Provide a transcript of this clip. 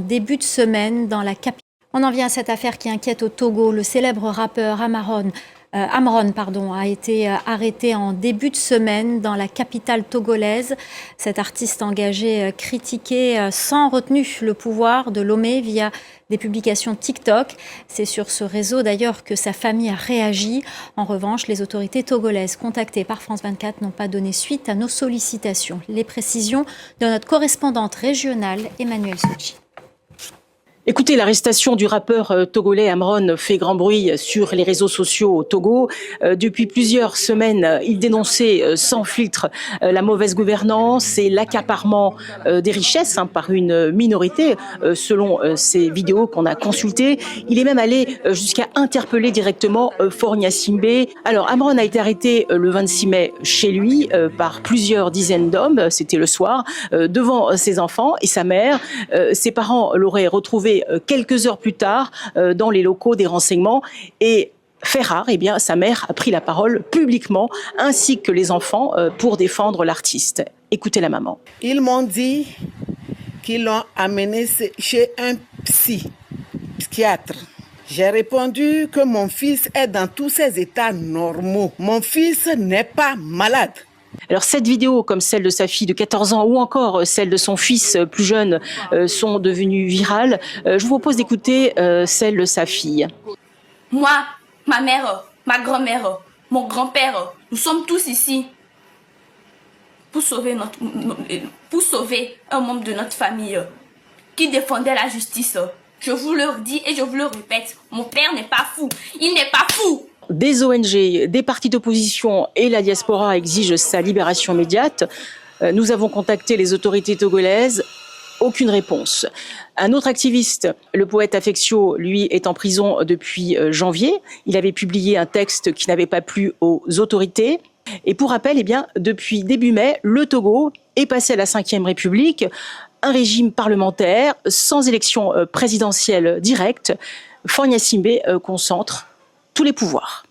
en début de semaine dans la capitale. On en vient à cette affaire qui inquiète au Togo. Le célèbre rappeur Amron a été arrêté en début de semaine dans la capitale togolaise. Cet artiste engagé critiquait sans retenue le pouvoir de Lomé via des publications TikTok. C'est sur ce réseau d'ailleurs que sa famille a réagi. En revanche, les autorités togolaises contactées par France 24 n'ont pas donné suite à nos sollicitations. Les précisions de notre correspondante régionale, Emmanuelle Sochi. Écoutez, l'arrestation du rappeur togolais Amron fait grand bruit sur les réseaux sociaux au Togo. Depuis plusieurs semaines, il dénonçait sans filtre la mauvaise gouvernance et l'accaparement des richesses par une minorité, selon ces vidéos qu'on a consultées. Il est même allé jusqu'à interpeller directement Fornia Simbé. Alors, Amron a été arrêté le 26 mai chez lui par plusieurs dizaines d'hommes, c'était le soir, devant ses enfants et sa mère. Ses parents l'auraient retrouvé quelques heures plus tard dans les locaux des renseignements et fait rare, eh bien, sa mère a pris la parole publiquement ainsi que les enfants pour défendre l'artiste. Écoutez la maman. Ils m'ont dit qu'ils l'ont amené chez un psychiatre. J'ai répondu que mon fils est dans tous ses états normaux. Mon fils n'est pas malade. Alors cette vidéo, comme celle de sa fille de 14 ans ou encore celle de son fils plus jeune, sont devenues virales. Je vous propose d'écouter celle de sa fille. Moi, ma mère, ma grand-mère, mon grand-père, nous sommes tous ici pour sauver un membre de notre famille qui défendait la justice. Je vous le dis et je vous le répète, mon père n'est pas fou, il n'est pas fou. Des ONG, des partis d'opposition et la diaspora exigent sa libération immédiate. Nous avons contacté les autorités togolaises. Aucune réponse. Un autre activiste, le poète Affectio, lui, est en prison depuis janvier. Il avait publié un texte qui n'avait pas plu aux autorités. Et pour rappel, eh bien, depuis début mai, le Togo est passé à la Ve République, un régime parlementaire sans élection présidentielle directe. Fornia Simbé concentre tous les pouvoirs.